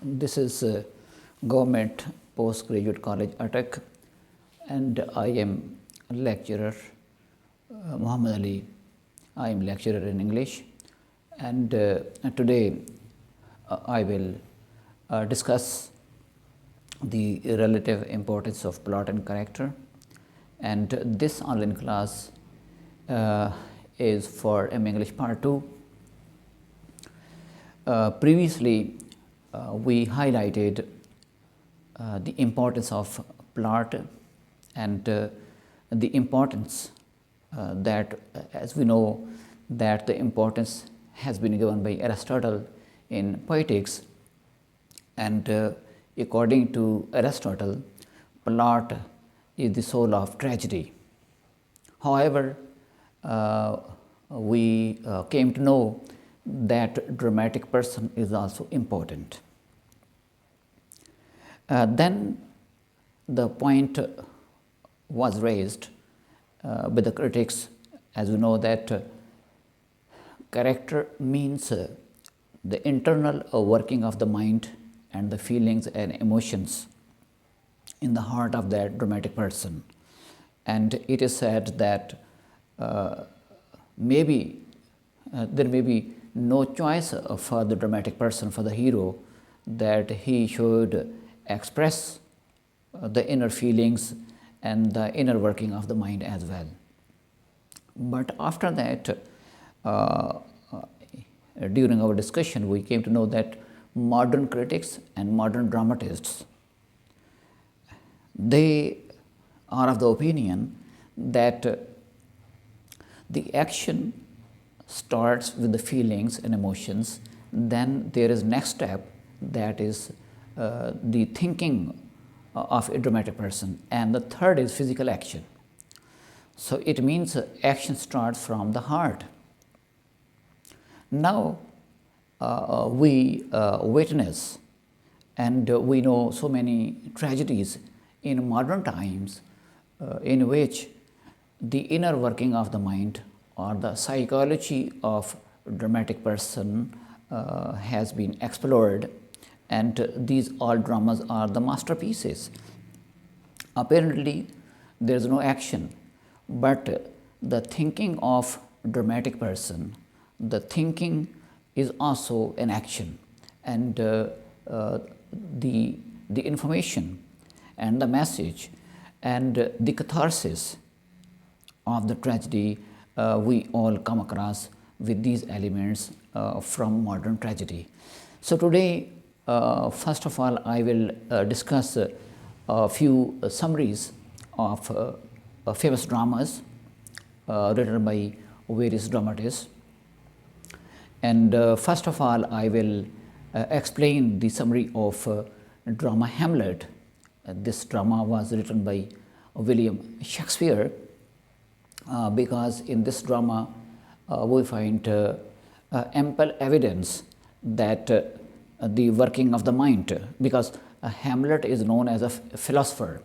This is Government Postgraduate College, Attack, and I am lecturer Muhammad Ali. I am lecturer in English, and today I will discuss the relative importance of plot and character. And this online class is for M English Part 2. Previously, we highlighted the importance of plot and the importance that, as we know, that the importance has been given by Aristotle in Poetics, and according to Aristotle, plot is the soul of tragedy. However, we came to know that dramatic person is also important. Then the point was raised by the critics, as we know, that character means the internal working of the mind and the feelings and emotions in the heart of that dramatic person. And it is said that maybe there may be no choice for the dramatic person, for the hero, that he should express the inner feelings and the inner working of the mind as well. But after that, during our discussion, we came to know that modern critics and modern dramatists, they are of the opinion that the action starts with the feelings and emotions, then there is next step, that is the thinking of a dramatic person, and the third is physical action. So it means action starts from the heart. Now we witness and we know so many tragedies in modern times in which the inner working of the mind or the psychology of dramatic person has been explored, and these all dramas are the masterpieces. Apparently, there is no action, but the thinking of dramatic person, the thinking is also an action, and the information and the message and the catharsis of the tragedy, we all come across with these elements from modern tragedy. So today, first of all, I will discuss a few summaries of famous dramas written by various dramatists. And first of all, I will explain the summary of drama Hamlet. This drama was written by William Shakespeare, because in this drama we find ample evidence that the working of the mind, because Hamlet is known as a philosopher,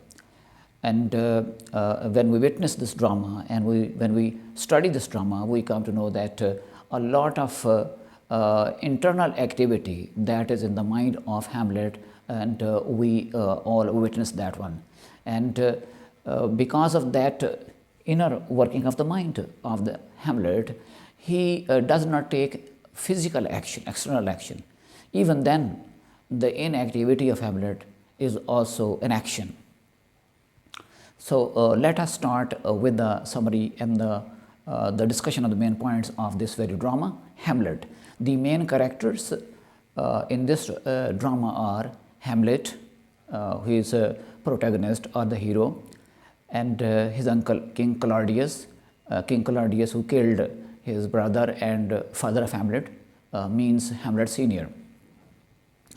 and when we witness this drama and when we study this drama, we come to know that a lot of internal activity that is in the mind of Hamlet, and we all witness that one. And because of that inner working of the mind of the Hamlet, he does not take physical action, external action. Even then, the inactivity of Hamlet is also an action. So let us start with the summary and the discussion of the main points of this very drama, Hamlet. The main characters in this drama are Hamlet, who is a protagonist or the hero, and his uncle King Claudius, who killed his brother and father of Hamlet, means Hamlet Senior.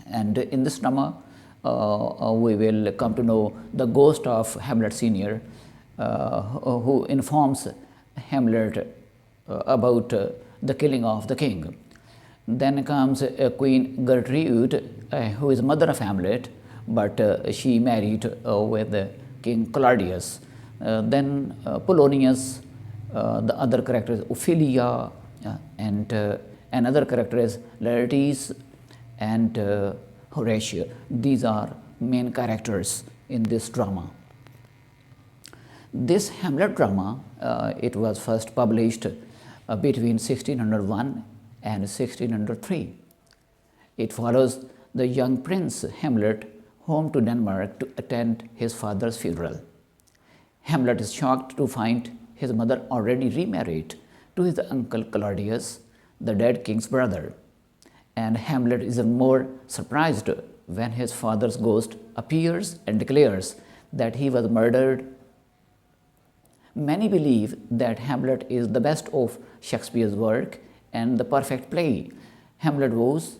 And in this drama, we will come to know the ghost of Hamlet Senior, who informs Hamlet about the killing of the king. Then comes Queen Gertrude, who is mother of Hamlet, but she married with King Claudius. Then Polonius, the other character is Ophelia, and another character is Laertes, and Horatio. These are main characters in this drama. This Hamlet drama, it was first published between 1601 and 1603. It follows the young prince Hamlet home to Denmark to attend his father's funeral. Hamlet is shocked to find his mother already remarried to his uncle Claudius, the dead king's brother. And Hamlet is even more surprised when his father's ghost appears and declares that he was murdered. Many believe that Hamlet is the best of Shakespeare's work and the perfect play. Hamlet vows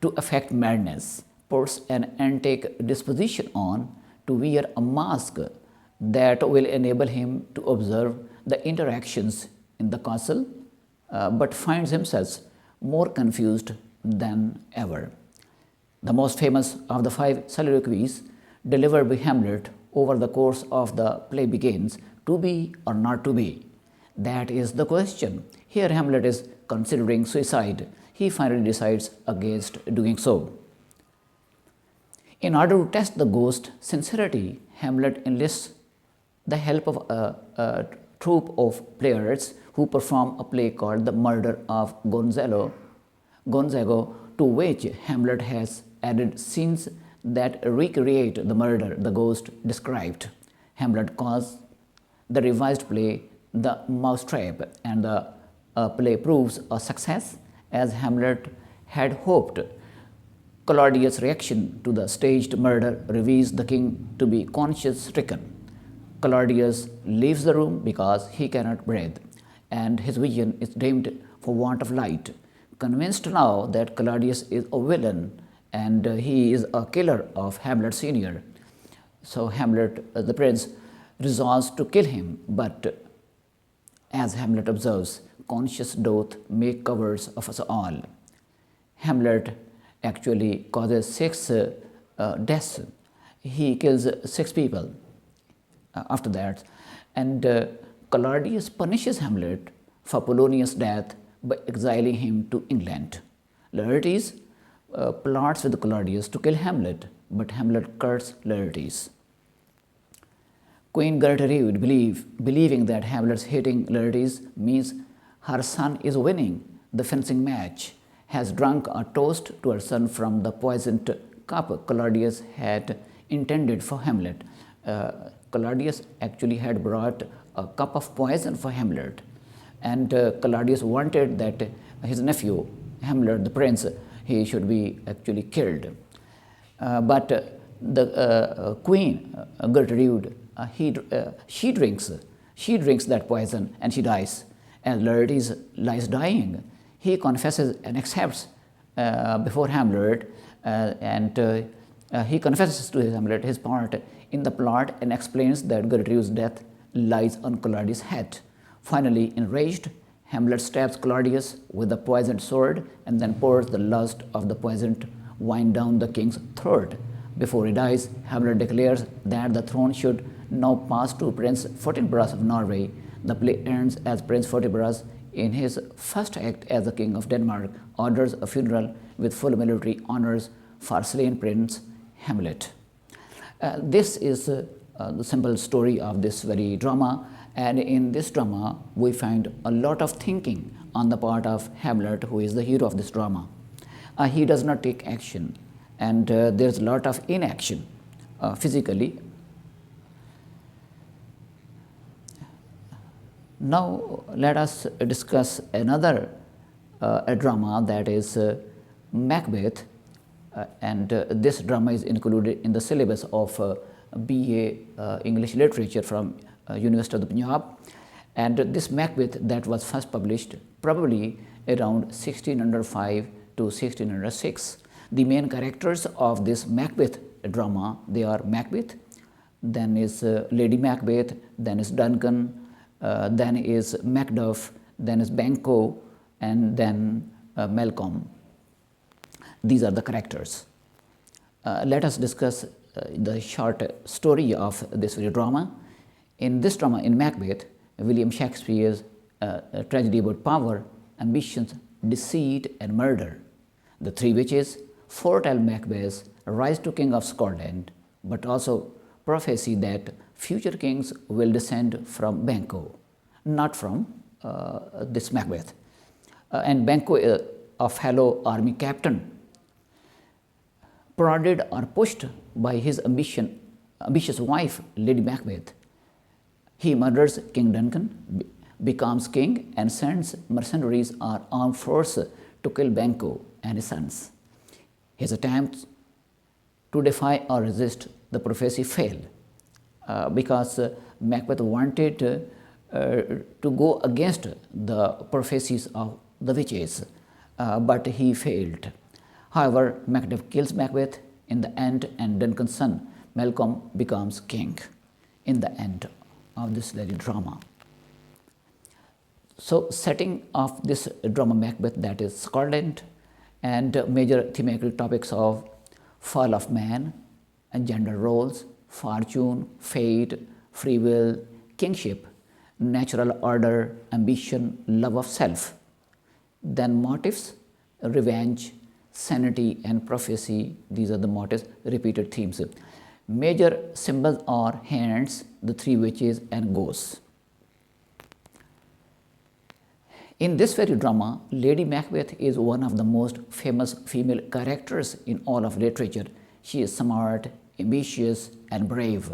to affect madness, puts an antique disposition on to wear a mask that will enable him to observe the interactions in the castle, but finds himself more confused than ever. The most famous of the 5 soliloquies delivered by Hamlet over the course of the play begins, to be or not to be. That is the question. Here Hamlet is considering suicide. He finally decides against doing so. In order to test the ghost's sincerity, Hamlet enlists the help of a troupe of players who perform a play called The Murder of Gonzago, to which Hamlet has added scenes that recreate the murder the ghost described. Hamlet calls the revised play The Mousetrap, and the play proves a success as Hamlet had hoped. Claudius' reaction to the staged murder reveals the king to be conscience-stricken. Claudius leaves the room because he cannot breathe, and his vision is dimmed for want of light. Convinced now that Claudius is a villain and he is a killer of Hamlet Sr., so Hamlet, the prince, resolves to kill him, but as Hamlet observes, conscious doth make covers of us all. Hamlet actually causes 6 deaths. He kills 6 people after that, and Claudius punishes Hamlet for Polonius' death by exiling him to England. Laertes plots with Claudius to kill Hamlet, but Hamlet curses Laertes. Queen Gertrude, believing that Hamlet's hating Laertes means her son is winning the fencing match, has drunk a toast to her son from the poisoned cup Claudius had intended for Hamlet. Claudius actually had brought a cup of poison for Hamlet, and Claudius wanted that his nephew, Hamlet, the prince, he should be actually killed. But the queen, Gertrude, she drinks that poison and she dies. As Laertes lies dying, he confesses and accepts before Hamlet, and he confesses to Hamlet his part in the plot and explains that Gertrude's death lies on Claudius' head. Finally, enraged, Hamlet stabs Claudius with the poisoned sword and then pours the lust of the poisoned wine down the king's throat. Before he dies, Hamlet declares that the throne should now pass to Prince Fortinbras of Norway. The play ends as Prince Fortinbras, in his first act as the King of Denmark, orders a funeral with full military honors for slain Prince Hamlet. This is the simple story of this very drama, and in this drama we find a lot of thinking on the part of Hamlet, who is the hero of this drama. He does not take action, and there's a lot of inaction physically. Now let us discuss another a drama, that is Macbeth, and this drama is included in the syllabus of BA English Literature from University of the Punjab. And this Macbeth that was first published probably around 1605 to 1606. The main characters of this Macbeth drama, they are Macbeth, then is Lady Macbeth, then is Duncan, then is Macduff, then is Banquo, and then Malcolm. These are the characters. Let us discuss the short story of this very drama. In this drama, in Macbeth, William Shakespeare's tragedy about power, ambitions, deceit, and murder. The 3 witches foretell Macbeth's rise to king of Scotland, but also prophecy that future kings will descend from Banquo, not from this Macbeth. And Banquo, a fellow army captain, prodded or pushed by his ambitious wife, Lady Macbeth, he murders King Duncan, becomes king, and sends mercenaries or armed force to kill Banquo and his sons. His attempts to defy or resist the prophecy fail because Macbeth wanted to go against the prophecies of the witches, but he failed. However, Macbeth kills Macbeth in the end, and Duncan's son Malcolm becomes king in the end of this very drama. So, setting of this drama Macbeth, that is Scotland, and major thematical topics of fall of man and gender roles, fortune, fate, free will, kingship, natural order, ambition, love of self. Then motives, revenge, sanity, and prophecy. These are the motives, repeated themes. Major symbols are hands, the three witches, and ghosts. In this very drama, Lady Macbeth is one of the most famous female characters in all of literature. She is smart, ambitious, and brave.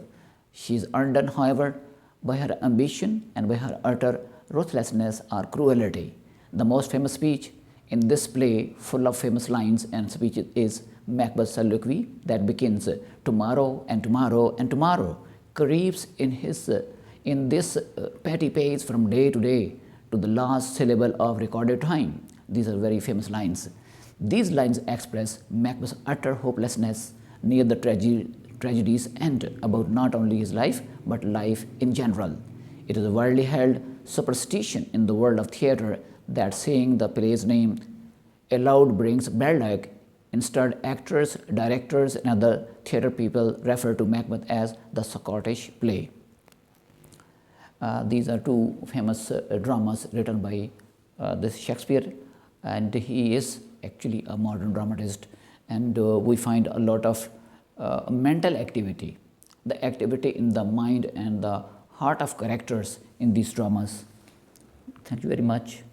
She is undone, however, by her ambition and by her utter ruthlessness or cruelty. The most famous speech in this play, full of famous lines and speeches, is Macbeth's soliloquy that begins, "Tomorrow and tomorrow and tomorrow," creeps in this petty pace from day to day to the last syllable of recorded time. These are very famous lines. These lines express Macbeth's utter hopelessness near the tragedy's end about not only his life but life in general. It is a widely held superstition in the world of theatre that saying the play's name aloud brings bad luck. Instead, actors, directors, and other theatre people refer to Macbeth as the Scottish play. These are two famous dramas written by this Shakespeare, and he is actually a modern dramatist, and we find a lot of mental activity, the activity in the mind and the heart of characters in these dramas. Thank you very much.